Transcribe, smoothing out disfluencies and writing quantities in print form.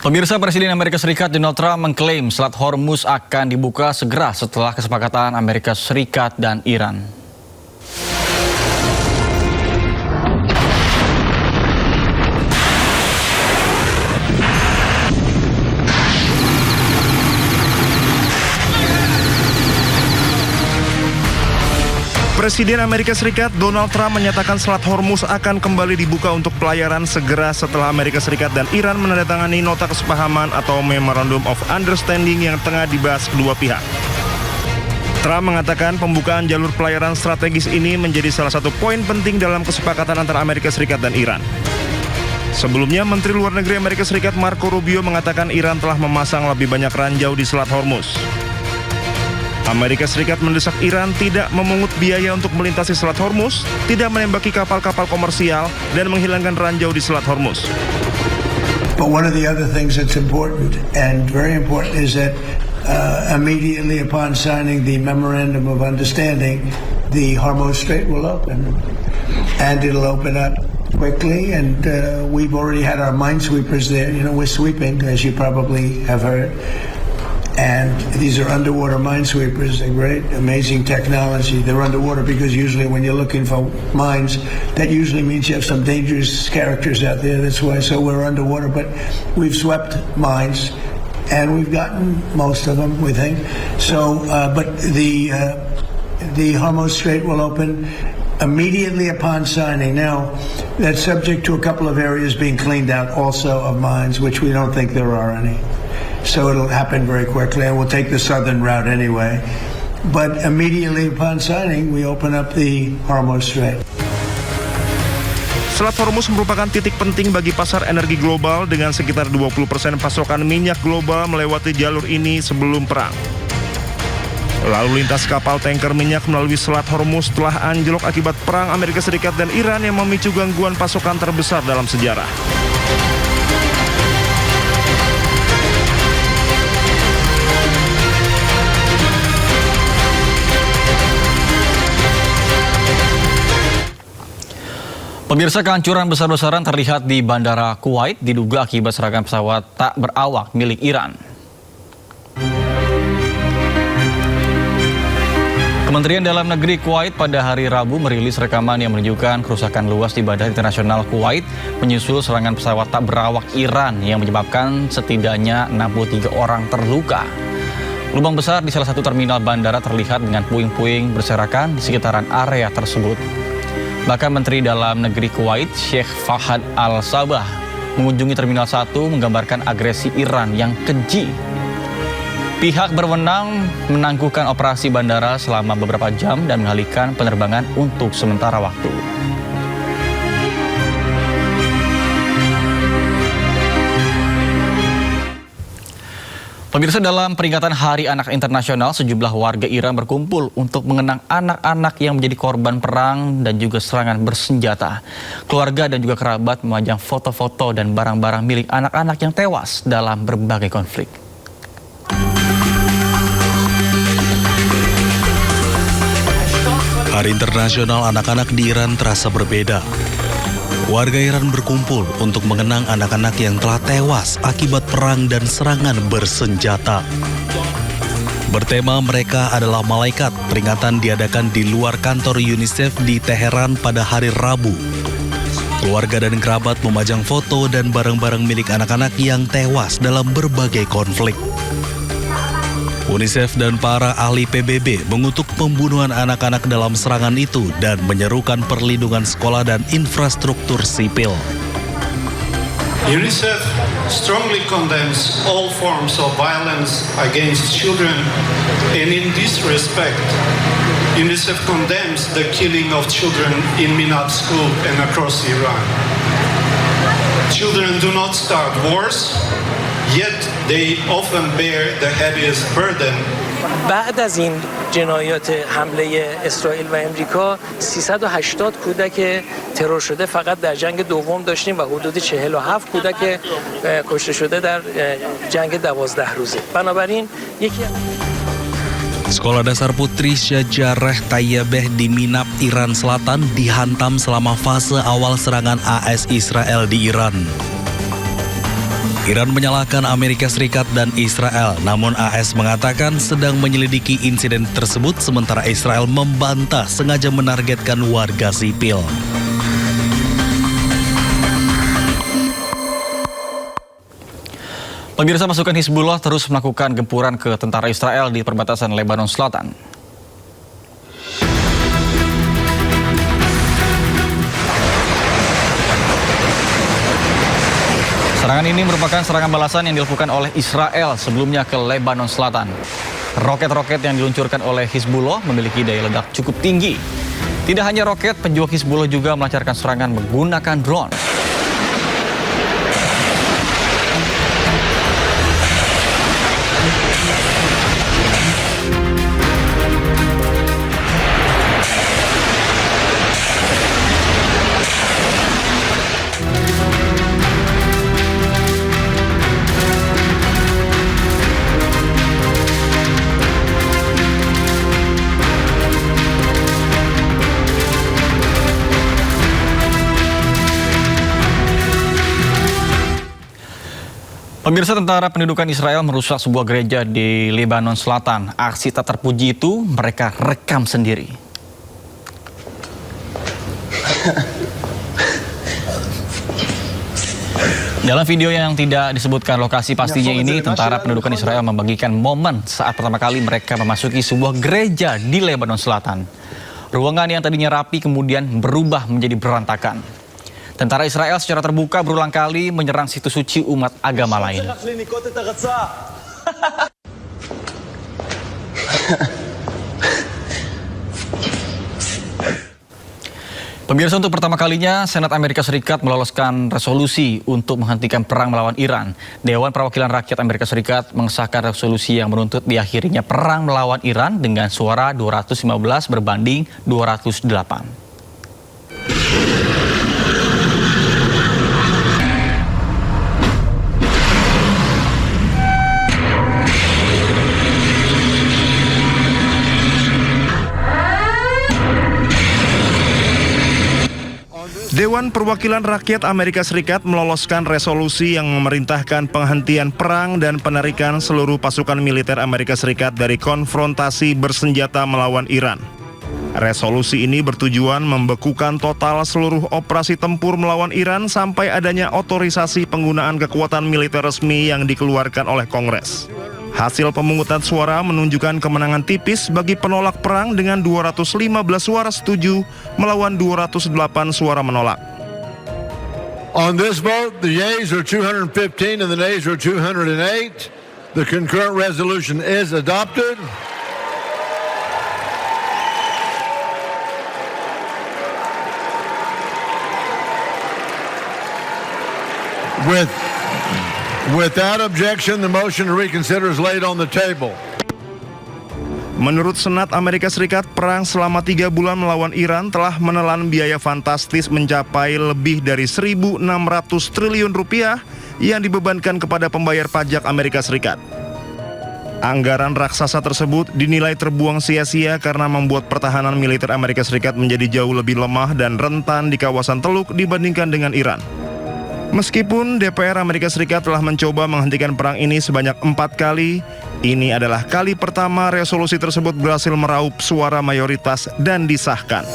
Pemirsa, Presiden Amerika Serikat Donald Trump mengklaim Selat Hormuz akan dibuka segera setelah kesepakatan Amerika Serikat dan Iran. Presiden Amerika Serikat Donald Trump menyatakan Selat Hormuz akan kembali dibuka untuk pelayaran segera setelah Amerika Serikat dan Iran menandatangani nota kesepahaman atau Memorandum of Understanding yang tengah dibahas kedua pihak. Trump mengatakan pembukaan jalur pelayaran strategis ini menjadi salah satu poin penting dalam kesepakatan antara Amerika Serikat dan Iran. Sebelumnya, Menteri Luar Negeri Amerika Serikat Marco Rubio mengatakan Iran telah memasang lebih banyak ranjau di Selat Hormuz. Amerika Serikat mendesak Iran tidak memungut biaya untuk melintasi Selat Hormuz, tidak menembaki kapal-kapal komersial, dan menghilangkan ranjau di Selat Hormuz. But one of the other things that's important and very important is that immediately upon signing the Memorandum of Understanding, the Hormuz Strait will open, and it'll open up quickly. And we've already had our minesweepers there. You know, we're sweeping, as you probably have heard. And these are underwater minesweepers. They're great, amazing technology. They're underwater because usually when you're looking for mines, that usually means you have some dangerous characters out there. That's why. So we're underwater, but we've swept mines, and we've gotten most of them, we think. So, but the Hormuz Strait will open immediately upon signing. Now, that's subject to a couple of areas being cleaned out also of mines, which we don't think there are any. So it'll happen very quickly, and we'll take the southern route anyway. But immediately upon signing, we open up the Hormuz Strait. Selat Hormuz merupakan titik penting bagi pasar energi global dengan sekitar 20% pasokan minyak global melewati jalur ini sebelum perang. Lalu lintas kapal tanker minyak melalui Selat Hormuz telah anjlok akibat perang Amerika Serikat dan Iran yang memicu gangguan pasokan terbesar dalam sejarah. Pemirsa, kehancuran besar-besaran terlihat di Bandara Kuwait diduga akibat serangan pesawat tak berawak milik Iran. Kementerian Dalam Negeri Kuwait pada hari Rabu merilis rekaman yang menunjukkan kerusakan luas di Bandara Internasional Kuwait menyusul serangan pesawat tak berawak Iran yang menyebabkan setidaknya 63 orang terluka. Lubang besar di salah satu terminal bandara terlihat dengan puing-puing berserakan di sekitaran area tersebut. Bahkan Menteri Dalam Negeri Kuwait, Sheikh Fahad Al-Sabah, mengunjungi Terminal 1 menggambarkan agresi Iran yang keji. Pihak berwenang menangguhkan operasi bandara selama beberapa jam dan mengalihkan penerbangan untuk sementara waktu. Pemirsa, dalam peringatan Hari Anak Internasional, sejumlah warga Iran berkumpul untuk mengenang anak-anak yang menjadi korban perang dan juga serangan bersenjata. Keluarga dan juga kerabat memajang foto-foto dan barang-barang milik anak-anak yang tewas dalam berbagai konflik. Hari Internasional Anak-anak di Iran terasa berbeda. Warga Iran berkumpul untuk mengenang anak-anak yang telah tewas akibat perang dan serangan bersenjata. Bertema mereka adalah malaikat, peringatan diadakan di luar kantor UNICEF di Teheran pada hari Rabu. Keluarga dan kerabat memajang foto dan barang-barang milik anak-anak yang tewas dalam berbagai konflik. UNICEF dan para ahli PBB mengutuk pembunuhan anak-anak dalam serangan itu dan menyerukan perlindungan sekolah dan infrastruktur sipil. UNICEF strongly condemns all forms of violence against children, and in this respect, UNICEF condemns the killing of children in Minab school and across Iran. Children do not start wars, yet they often bear the heaviest burden. بعد از این جنایات حمله اسرائیل و امریکا 380 کودک ترور شده فقط در جنگ دوم داشتیم و حدود 47 کودک کشته شده در جنگ 12 روزه. بنابراین یکی Sekolah Dasar Putri Syajareh Tayyabeh di Minab, Iran Selatan dihantam selama fase awal serangan AS Israel di Iran. Iran menyalahkan Amerika Serikat dan Israel, namun AS mengatakan sedang menyelidiki insiden tersebut sementara Israel membantah sengaja menargetkan warga sipil. Pemirsa, pasukan Hizbullah terus melakukan gempuran ke tentara Israel di perbatasan Lebanon Selatan. Serangan ini merupakan serangan balasan yang dilakukan oleh Israel sebelumnya ke Lebanon Selatan. Roket-roket yang diluncurkan oleh Hizbullah memiliki daya ledak cukup tinggi. Tidak hanya roket, pejuang Hizbullah juga melancarkan serangan menggunakan drone. Pemirsa, tentara pendudukan Israel merusak sebuah gereja di Lebanon Selatan. Aksi tak terpuji itu mereka rekam sendiri. Dalam video yang tidak disebutkan lokasi pastinya ini, tentara pendudukan Israel membagikan momen saat pertama kali mereka memasuki sebuah gereja di Lebanon Selatan. Ruangan yang tadinya rapi kemudian berubah menjadi berantakan. Tentara Israel secara terbuka berulang kali menyerang situs suci umat agama lain. Pemirsa, untuk pertama kalinya Senat Amerika Serikat meloloskan resolusi untuk menghentikan perang melawan Iran. Dewan Perwakilan Rakyat Amerika Serikat mengesahkan resolusi yang menuntut diakhirinya perang melawan Iran dengan suara 215 berbanding 208. Dewan Perwakilan Rakyat Amerika Serikat meloloskan resolusi yang memerintahkan penghentian perang dan penarikan seluruh pasukan militer Amerika Serikat dari konfrontasi bersenjata melawan Iran. Resolusi ini bertujuan membekukan total seluruh operasi tempur melawan Iran sampai adanya otorisasi penggunaan kekuatan militer resmi yang dikeluarkan oleh Kongres. Hasil pemungutan suara menunjukkan kemenangan tipis bagi penolak perang dengan 215 suara setuju melawan 208 suara menolak. On this vote, the yeas are 215 and the nays are 208. The concurrent resolution is adopted. Without objection, the motion to reconsider is laid on the table. Menurut Senat Amerika Serikat, perang selama 3 bulan melawan Iran telah menelan biaya fantastis mencapai lebih dari 1.600 triliun rupiah yang dibebankan kepada pembayar pajak Amerika Serikat. Anggaran raksasa tersebut dinilai terbuang sia-sia karena membuat pertahanan militer Amerika Serikat menjadi jauh lebih lemah dan rentan di kawasan Teluk dibandingkan dengan Iran. Meskipun DPR Amerika Serikat telah mencoba menghentikan perang ini sebanyak 4 kali, ini adalah kali pertama resolusi tersebut berhasil meraup suara mayoritas dan disahkan.